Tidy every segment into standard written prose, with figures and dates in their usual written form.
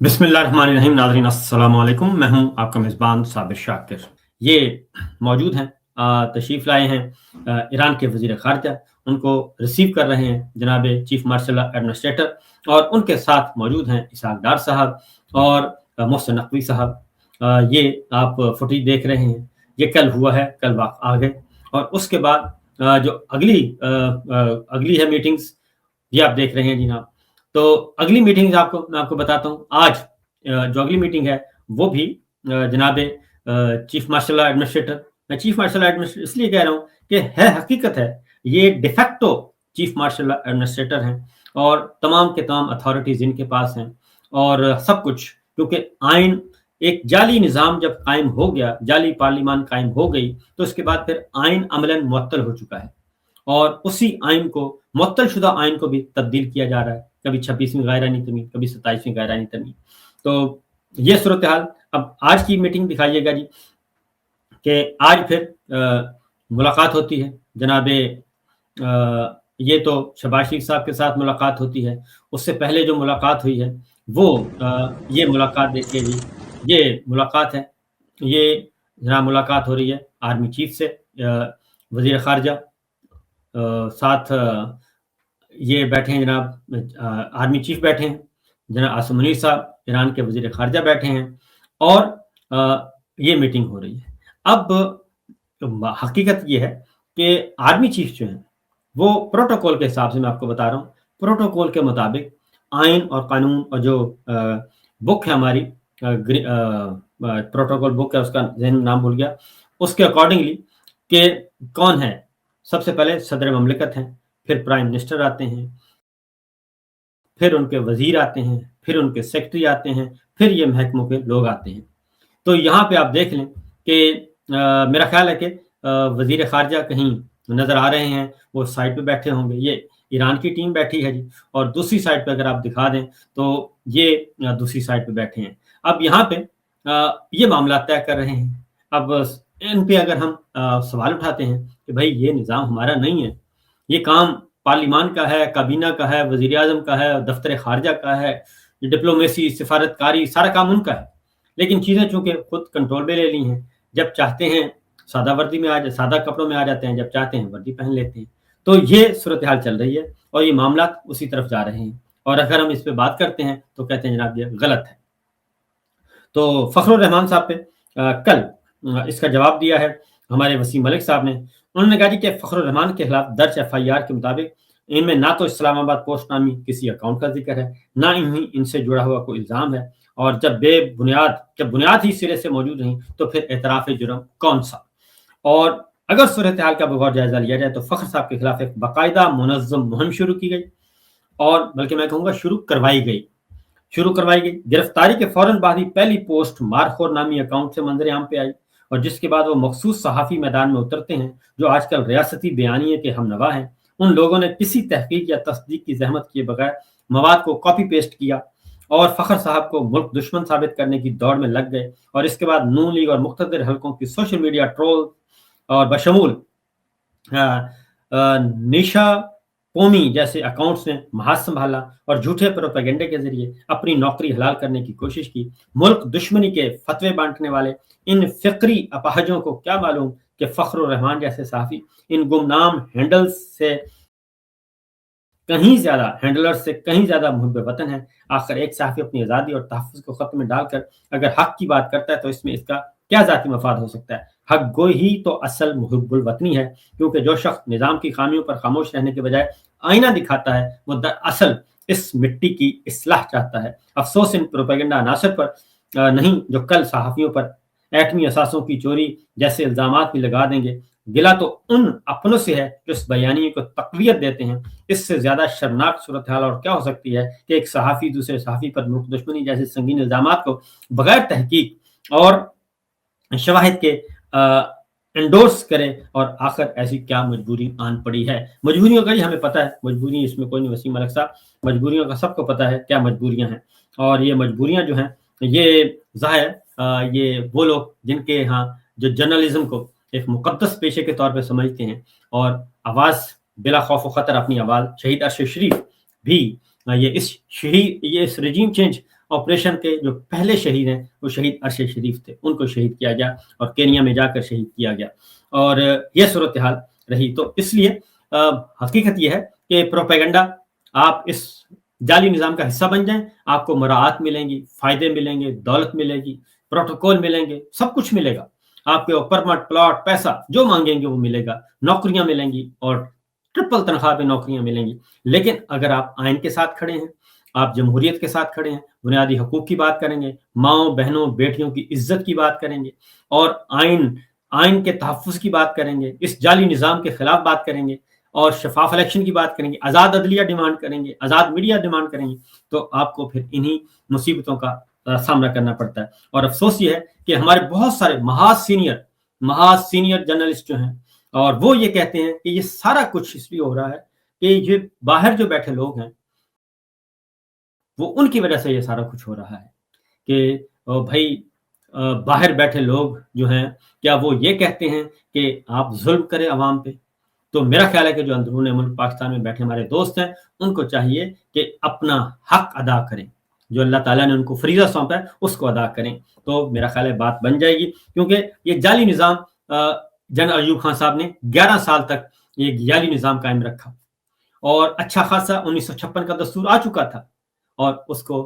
बिस्मिल्लाहिर्रहमानिर्रहीम। नाज़रीन अस्सलाम वालेकुम। मैं हूं आपका मेज़बान साबिर शाकिर। ये मौजूद हैं, तशरीफ़ लाए हैं ईरान के वज़ीर ख़ारिजा। उनको रिसीव कर रहे हैं जनाब चीफ़ मार्शल एडमिनिस्ट्रेटर, और उनके साथ मौजूद हैं इसहाक़ डार साहब और मोहसिन नक़वी साहब। ये आप फुटेज देख रहे हैं, ये कल हुआ है, कल वक़्त आ गए। और उसके बाद जो अगली है मीटिंग्स, ये आप देख रहे हैं जनाब। तो अगली मीटिंग मैं आपको बताता हूँ। आज जो अगली मीटिंग है वो भी जनाब चीफ मार्शल एडमिनिस्ट्रेटर, मैं चीफ मार्शल एडमिनिस्ट्रेटर इसलिए कह रहा हूँ कि है हकीकत है ये डिफेक्टो चीफ मार्शल एडमिनिस्ट्रेटर हैं, और तमाम के तमाम अथॉरिटीज इनके पास हैं और सब कुछ, क्योंकि आइन एक जाली निज़ाम जब कायम हो गया, जाली पार्लिमान कायम हो गई, तो उसके बाद फिर आइन अमलन मुअत्तल हो चुका है, और उसी आइन को, मुअत्तल शुदा आइन को भी तब्दील किया जा रहा है। कभी 26वीं गैरानी तरमीम, कभी 27वीं गैरानी तरमीम। तो ये सूरत हाल। अब आज की मीटिंग दिखाइएगा जी, कि आज फिर मुलाकात होती है जनाब, ये तो शहबाज शरीफ साहब के साथ मुलाकात होती है। उससे पहले जो मुलाकात हुई है वो ये मुलाकात देखिए जी, ये मुलाकात है। ये जनाब मुलाकात हो रही है आर्मी चीफ से, वज़ीर ख़ारिजा साथ ये बैठे हैं जनाब, आर्मी चीफ बैठे हैं, जनाब आसिम मुनीर साहब ईरान के वज़ीर ख़ारिजा बैठे हैं, और ये मीटिंग हो रही है। अब हकीकत ये है कि आर्मी चीफ जो हैं वो प्रोटोकॉल के हिसाब से, मैं आपको बता रहा हूँ, प्रोटोकॉल के मुताबिक आइन और कानून और जो बुक है हमारी, प्रोटोकॉल बुक है, उसका ज़हन में नाम भूल गया, उसके अकॉर्डिंगली कि कौन है, सबसे पहले सदर ममलिकत हैं, फिर प्राइम मिनिस्टर आते हैं, फिर उनके वजीर आते हैं, फिर उनके सेक्रेटरी आते हैं, फिर ये महकमों के लोग आते हैं। तो यहाँ पे आप देख लें कि मेरा ख्याल है कि वजीर ख़ारिजा कहीं नज़र आ रहे हैं, वो साइड पे बैठे होंगे। ये ईरान की टीम बैठी है जी, और दूसरी साइड पे अगर आप दिखा दें तो ये दूसरी साइड पे बैठे हैं। अब यहाँ पे ये मामला तय कर रहे हैं। अब इन पे अगर हम सवाल उठाते हैं कि भाई ये निज़ाम हमारा नहीं है, ये काम पार्लिमान का है, काबीना का है, वज़ीर आज़म का है, दफ्तर ख़ारिजा का है, डिप्लोमेसी, सिफारतकारी, सारा काम उनका है। लेकिन चीज़ें चूँकि खुद कंट्रोल में ले ली हैं, जब चाहते हैं सादा वर्दी में सादा कपड़ों में आ जाते हैं, जब चाहते हैं वर्दी पहन लेते हैं। तो ये सूरत हाल चल रही है, और ये मामला उसी तरफ जा रहे हैं। और अगर हम इस पे बात करते हैं तो कहते हैं जनाब ये गलत है। तो फ़खरुर रहमान साहब पे कल इसका जवाब दिया है हमारे वसीम मलिक साहब ने। उन्होंने कहा कि फ़खरुर रहमान के खिलाफ दर्ज एफआईआर के मुताबिक इनमें ना तो इस्लामाबाद पोस्ट नामी किसी अकाउंट का जिक्र है, ना इनसे जुड़ा हुआ कोई इल्ज़ाम है, और जब बुनियाद ही सिरे से मौजूद नहीं तो फिर एतराफ़ जुर्म कौन सा। और अगर सूरत हाल का बगौर जायजा लिया जाए तो फ़खर साहब के खिलाफ एक बाकायदा मुनज़्ज़म मुहिम शुरू की गई, और बल्कि मैं कहूँगा शुरू करवाई गई। गिरफ्तारी के फौरन बाद ही पहली पोस्ट मारखोर नामी अकाउंट से मंजर-ए-आम पे आई, और जिसके बाद वो मखसूस सहाफ़ी मैदान में उतरते हैं जो आजकल रियासती बयानिए के हमनवा हैं। उन लोगों ने किसी तहकीक या तस्दीक की ज़हमत किए बगैर मवाद को कॉपी पेस्ट किया और फ़खर साहब को मुल्क दुश्मन साबित करने की दौड़ में लग गए। और इसके बाद नून लीग और मुख्तलिफ हलकों की सोशल मीडिया ट्रोल और बशमूल निशा पोमी जैसे अकाउंट्स ने महाज संभाला और झूठे प्रोपेगेंडे के जरिए अपनी नौकरी हलाल करने की कोशिश की। मुल्क दुश्मनी के फतवे बांटने वाले इन फिक्री अपाहजों को क्या मालूम कि फ़खरुर रहमान जैसे सहाफ़ी इन गुमनाम हैंडलर्स से कहीं ज़्यादा मुहिब वतन है। आखिर एक सहाफ़ी अपनी आज़ादी और तहफ़्फ़ुज़ को ख़त्म में डालकर अगर हक़ की बात करता है तो इसमें इसका क्या ज़ाती मफ़ाद हो सकता है। हक़ गोई ही तो असल मुहिब्बुल वतनी है, क्योंकि जो शख़्स निज़ाम की ख़ामियों पर ख़ामोश रहने के बजाय आईना दिखाता है वो दरअसल इस मिट्टी की इस्लाह चाहता है। अफ़सोस इन प्रोपेगेंडा अनासर पर नहीं जो कल सहाफ़ियों पर एटमी असासों की चोरी जैसे इल्ज़ामात भी लगा देंगे। गिला तो उन अपनों से है जो इस बयानिए को तक़वियत देते हैं। इससे ज़्यादा शर्मनाक सूरत हाल और क्या हो सकती है कि एक सहाफ़ी दूसरे सहाफ़ी पर मुल्क दुश्मनी जैसे संगीन इल्ज़ामात को बग़ैर तहकीक और शवाहिद के एंडोर्स करे, और आखिर ऐसी क्या मजबूरी आन पड़ी है। मजबूरियों का ही हमें पता है, मजबूरी इसमें कोई नहीं वसीम मलिक साहब, मजबूरियों का सबको पता है क्या मजबूरियां हैं। और ये मजबूरियां जो हैं ये ज़ाहिर ये वो लोग जिनके यहाँ जो जर्नलिज्म को एक मुक़द्दस पेशे के तौर पे समझते हैं और आवाज़ बिला खौफ व ख़तर अपनी आवाज़ शहीद अरशद शरीफ भी ये इस रजीम चेंज آپریشن کے جو پہلے شہید ہیں وہ شہید ارشد شریف تھے، ان کو شہید کیا گیا اور کینیا میں جا کر شہید کیا گیا، اور یہ صورتحال رہی۔ تو اس لیے حقیقت یہ ہے کہ پروپیگنڈا، آپ اس جعلی نظام کا حصہ بن جائیں، آپ کو مراعات ملیں گی، فائدے ملیں گے، دولت ملے گی، پروٹوکول ملیں گے، سب کچھ ملے گا آپ کے، پرمٹ، پلاٹ، پیسہ جو مانگیں گے وہ ملے گا، نوکریاں ملیں گی اور ٹرپل تنخواہ پہ نوکریاں ملیں گی۔ لیکن اگر آپ آئین کے ساتھ کھڑے ہیں، آپ جمہوریت کے ساتھ کھڑے ہیں، بنیادی حقوق کی بات کریں گے، ماؤں بہنوں بیٹیوں کی عزت کی بات کریں گے، اور آئین کے تحفظ کی بات کریں گے، اس جعلی نظام کے خلاف بات کریں گے، اور شفاف الیکشن کی بات کریں گے، آزاد عدلیہ ڈیمانڈ کریں گے، آزاد میڈیا ڈیمانڈ کریں گے، تو آپ کو پھر انہی مصیبتوں کا سامنا کرنا پڑتا ہے۔ اور افسوس یہ ہے کہ ہمارے بہت سارے محاذ سینئر جرنلسٹ جو ہیں، اور وہ یہ کہتے ہیں کہ یہ سارا کچھ اس لیے ہو رہا ہے کہ یہ باہر جو بیٹھے لوگ ہیں وہ ان کی وجہ سے یہ سارا کچھ ہو رہا ہے، کہ بھائی باہر بیٹھے لوگ جو ہیں کیا وہ یہ کہتے ہیں کہ آپ ظلم کریں عوام پہ؟ تو میرا خیال ہے کہ جو اندرون ملک پاکستان میں بیٹھے ہمارے دوست ہیں، ان کو چاہیے کہ اپنا حق ادا کریں، جو اللہ تعالیٰ نے ان کو فریضہ سونپا ہے اس کو ادا کریں، تو میرا خیال ہے بات بن جائے گی۔ کیونکہ یہ جعلی نظام، جنرل ایوب خان صاحب نے 11 سال تک یہ جعلی نظام قائم رکھا، اور اچھا خاصا 1956 کا دستور آ چکا تھا، اور اس کو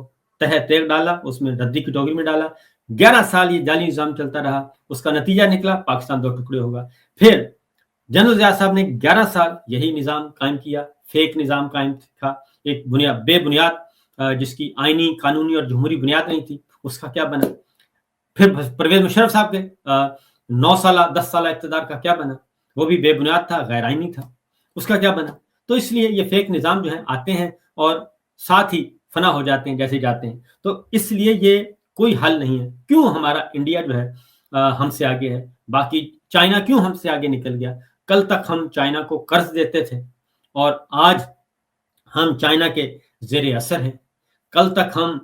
تہہ تیغ ڈالا، اس میں ردی کی ٹوکری میں ڈالا، 11 سال یہ جعلی نظام چلتا رہا، اس کا نتیجہ نکلا پاکستان 2 ٹکڑے ہوگا۔ پھر جنرل ضیاء صاحب نے 11 سال یہی نظام قائم کیا، فیک نظام قائم تھا، ایک بے بنیاد، جس کی آئینی، قانونی اور جمہوری بنیاد نہیں تھی، اس کا کیا بنا؟ پھر پرویز مشرف صاحب کے 9 سالہ 10 سالہ اقتدار کا کیا بنا؟ وہ بھی بے بنیاد تھا، غیر آئینی تھا، اس کا کیا بنا؟ تو اس لیے یہ فیک نظام جو ہے آتے ہیں اور ساتھ ہی فنا ہو جاتے ہیں جیسے جاتے ہیں، تو اس لیے یہ کوئی حل نہیں ہے۔ کیوں ہمارا انڈیا جو ہے ہم سے آگے ہے؟ باقی چائنا کیوں ہم سے آگے نکل گیا؟ کل تک ہم چائنا کو قرض دیتے تھے اور آج ہم چائنا کے زیر اثر ہیں۔ کل تک ہم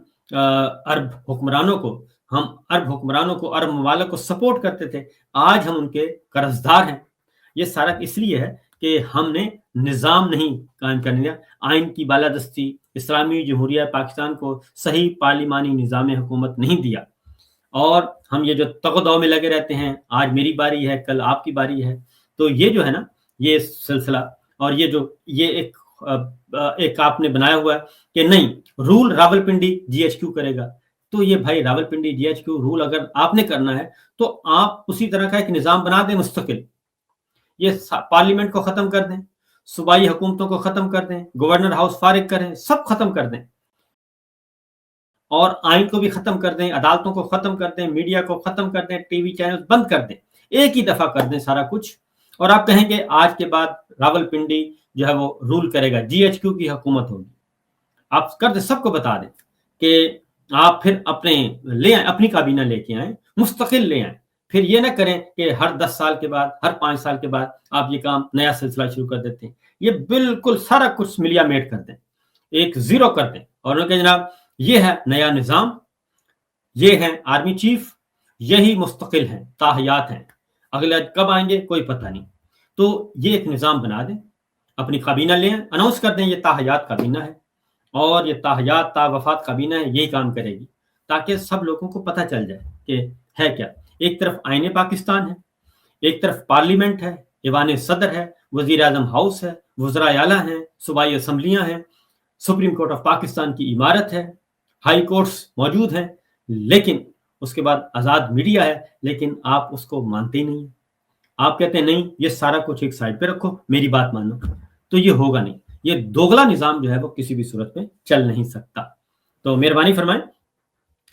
عرب حکمرانوں کو، عرب ممالک کو سپورٹ کرتے تھے، آج ہم ان کے قرض دار ہیں۔ یہ سارا اس لیے ہے کہ ہم نے نظام نہیں قائم کرنے دیا، آئین کی بالادستی، اسلامی جمہوریہ پاکستان کو صحیح پارلیمانی نظام حکومت نہیں دیا، اور ہم یہ جو تغدو میں لگے رہتے ہیں، آج میری باری ہے کل آپ کی باری ہے، تو یہ جو ہے نا یہ سلسلہ، اور یہ ایک آپ نے بنایا ہوا ہے کہ نہیں rule Rawalpindi G H Q کرے گا، تو یہ بھائی Rawalpindi G H Q rule اگر آپ نے کرنا ہے تو آپ اسی طرح کا ایک نظام بنا دیں مستقل، یہ پارلیمنٹ کو ختم کر دیں، صوبائی حکومتوں کو ختم کر دیں، گورنر ہاؤس فارغ کریں، سب ختم کر دیں، اور آئین کو بھی ختم کر دیں، عدالتوں کو ختم کر دیں، میڈیا کو ختم کر دیں، ٹی وی چینل بند کر دیں، ایک ہی دفعہ کر دیں سارا کچھ، اور آپ کہیں کہ آج کے بعد راولپنڈی جو ہے وہ رول کرے گا، جی ایچ کیو کی حکومت ہوگی۔ آپ کر دیں، سب کو بتا دیں کہ آپ پھر لے آئیں، اپنی کابینہ لے کے آئیں، مستقل لے آئیں، پھر یہ نہ کریں کہ ہر 10 سال کے بعد، ہر 5 سال کے بعد آپ یہ کام نیا سلسلہ شروع کر دیتے ہیں۔ یہ بالکل سارا کچھ ملیا میٹ کر دیں، ایک زیرو کر دیں، اور ان کے جناب یہ ہے نیا نظام، یہ ہے آرمی چیف، یہی مستقل ہیں، تاحیات ہیں، اگلے کب آئیں گے کوئی پتہ نہیں، تو یہ ایک نظام بنا دیں، اپنی کابینہ لیں، اناؤنس کر دیں یہ تاحیات کابینہ ہے، اور یہ تاحیات تا وفات کابینہ ہے، یہی کام کرے گی، تاکہ سب لوگوں کو پتہ چل جائے کہ ہے کیا۔ ایک طرف آئین پاکستان ہے، ایک طرف پارلیمنٹ ہے، ایوان صدر ہے، وزیر اعظم ہاؤس ہے، وزراء اعلیٰ ہیں، صوبائی اسمبلیاں ہیں، سپریم کورٹ آف پاکستان کی عمارت ہے، ہائی کورٹس موجود ہیں، لیکن اس کے بعد آزاد میڈیا ہے، لیکن آپ اس کو مانتے ہی نہیں، آپ کہتے ہیں نہیں یہ سارا کچھ ایک سائڈ پہ رکھو، میری بات مانو، تو یہ ہوگا نہیں، یہ دوگلا نظام جو ہے وہ کسی بھی صورت میں چل نہیں سکتا۔ تو مہربانی فرمائیں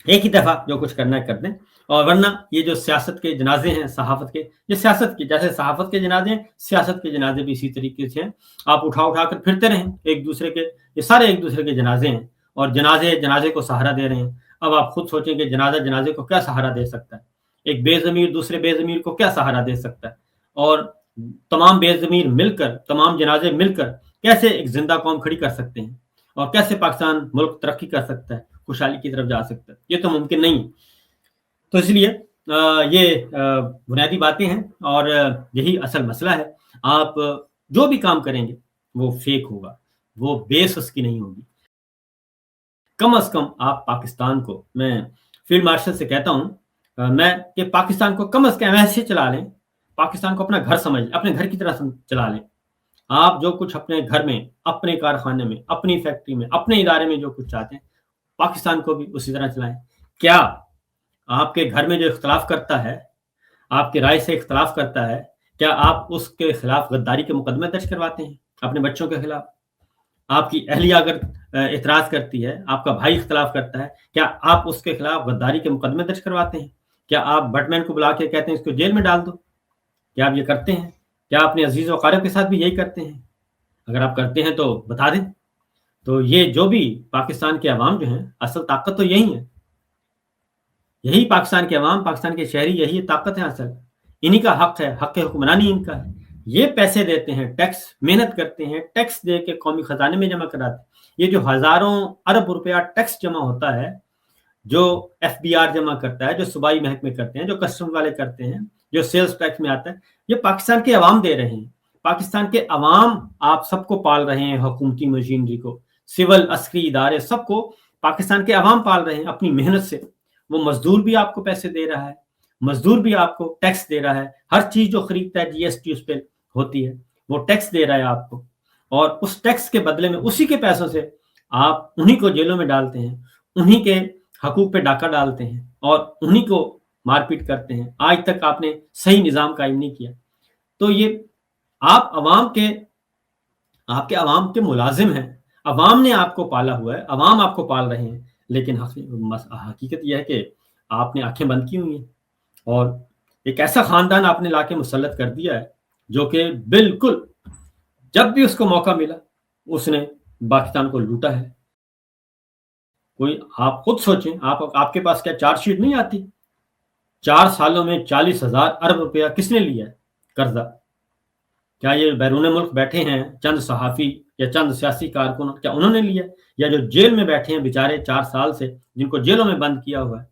ایک ہی دفعہ جو کچھ کرنا ہے کر دیں، اور ورنہ یہ جو سیاست کے جنازے ہیں، صحافت کے، یہ سیاست کے جیسے صحافت کے جنازے ہیں، سیاست کے جنازے بھی اسی طریقے سے ہیں، آپ اٹھا کر پھرتے رہیں ایک دوسرے کے، یہ سارے ایک دوسرے کے جنازے ہیں، اور جنازے کو سہارا دے رہے ہیں۔ اب آپ خود سوچیں کہ جنازے کو کیا سہارا دے سکتا ہے؟ ایک بے ضمیر دوسرے بے ضمیر کو کیا سہارا دے سکتا ہے؟ اور تمام بے ضمیر مل کر، تمام جنازے مل کر کیسے ایک زندہ قوم کھڑی کر سکتے ہیں؟ اور کیسے پاکستان ملک ترقی کر سکتا ہے، خوشحالی کی طرف جا سکتا ہے؟ یہ تو ممکن نہیں ہے۔ تو اس لیے یہ بنیادی باتیں ہیں، اور یہی اصل مسئلہ ہے۔ آپ جو بھی کام کریں گے وہ فیک ہوگا، وہ بیس اس کی نہیں ہوگی۔ कम अज़ कम आप पाकिस्तान को, मैं फ़ील्ड मार्शल से कहता हूँ मैं कि पाकिस्तान को कम अज़ कम ऐसे चला लें, पाकिस्तान को अपना घर समझ अपने घर की तरह चला लें। आप जो कुछ अपने घर में, अपने कारखाने में, अपनी फैक्ट्री में, अपने इदारे में जो कुछ चाहते हैं, पाकिस्तान को भी उसी तरह चलाएँ। क्या आपके घर में जो इख्तिलाफ़ करता है, आपकी राय से इख्तिलाफ़ करता है, क्या आप उसके खिलाफ़ गद्दारी के मुकदमे दर्ज करवाते हैं, अपने बच्चों के खिलाफ़? आपकी अहलिया अगर एतराज़ करती है, आपका भाई इख्तिलाफ़ करता है, क्या आप उसके खिलाफ़ गद्दारी के मुकदमे दर्ज करवाते हैं? क्या आप बटमैन को बुला के कहते हैं इसको जेल में डाल दो? क्या आप ये करते हैं? क्या अपने अज़ीज़ व अक़ारिब के साथ भी यही करते हैं? अगर आप करते हैं तो बता दें। तो ये जो भी पाकिस्तान के अवाम जो हैं, असल ताकत तो यही है। यही पाकिस्तान के अवाम, पाकिस्तान के शहरी, यही ताकत है असल। इन्हीं का हक है, हक हुक्मरानी इनका है। ये पैसे देते हैं, टैक्स मेहनत करते हैं, टैक्स दे के कौमी खजाने में जमा कराते हैं। ये जो हज़ारों अरब रुपया टैक्स जमा होता है, जो एफबीआर जमा करता है, जो सूबाई महकमे करते हैं, जो कस्टम वाले करते हैं, जो सेल्स टैक्स में आता है, ये पाकिस्तान के अवाम दे रहे हैं। पाकिस्तान के अवाम आप सबको पाल रहे हैं, हुकूमती मशीनरी को, सिविल अस्करी इदारे सबको पाकिस्तान के अवाम पाल रहे हैं अपनी मेहनत से। वो मजदूर भी आपको पैसे दे रहा है, मजदूर भी आपको टैक्स दे रहा है, हर चीज जो खरीदता है जीएसटी उस पर होती है, वो टैक्स दे रहा है आपको, और उस टैक्स के बदले में उसी के पैसों से आप उन्हीं को जेलों में डालते हैं, उन्हीं के हकूक पे डाका डालते हैं और उन्हीं को मारपीट करते हैं। आज तक आपने सही निज़ाम कायम नहीं किया। तो ये आप आपके अवाम के मुलाजिम हैं, अवाम ने आपको पाला हुआ है, अवाम आपको पाल रहे हैं, लेकिन हकीकत यह है कि आपने आंखें बंद की हुई हैं और एक ऐसा खानदान आपने लाके मुसल्लत कर दिया है जो कि बिल्कुल जब भी उसको मौका मिला उसने पाकिस्तान को लूटा है। कोई आप खुद सोचें, आपके पास क्या चार्जशीट नहीं आती? 4 सालों में 40,000 अरब रुपया किसने लिया है कर्जा? क्या ये बैरून मुल्क बैठे हैं चंद सहाफ़ी या चंद सियासी कारकुन, क्या उन्होंने लिया? या जो जेल में बैठे हैं बेचारे 4 साल से, जिनको जेलों में बंद किया हुआ है,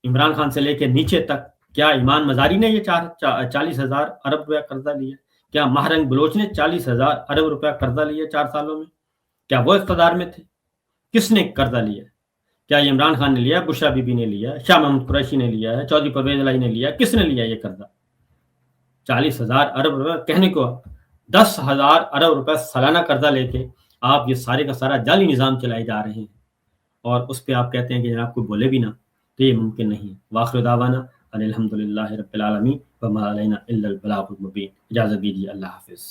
इमरान खान से लेके नीचे तक, क्या ईमान मज़ारी ने ये 40,000 अरब रुपया कर्जा लिया? क्या महरंग बलोच ने 40,000 अरब रुपया कर्जा लिया 4 सालों में? क्या वो इक़्तिदार में थे? किसने कर्जा लिया? क्या ये इमरान खान ने लिया, बुशरा बीबी ने लिया, शाह महमूद कुरैशी ने लिया है, चौधरी परवेज़ इलाही ने लिया, किसने लिया ये कर्जा? 40,000 अरब रुपया कहने को 10,000 अरब रुपया सालाना कर्जा लेके आप ये सारे का सारा जाली निज़ाम चलाए जा रहे हैं और उस पे आप कहते हैं कि जनाब कोई बोले भी ना, तो ये मुमकिन नहीं है। वाखिर दावाना अनिल हम्दुलिल्लाहि रब्बिल आलमीन व मा अलैना इल्लल बलागुल मुबीन। इजाज़त दीजिए, अल्लाह हाफ़िज़।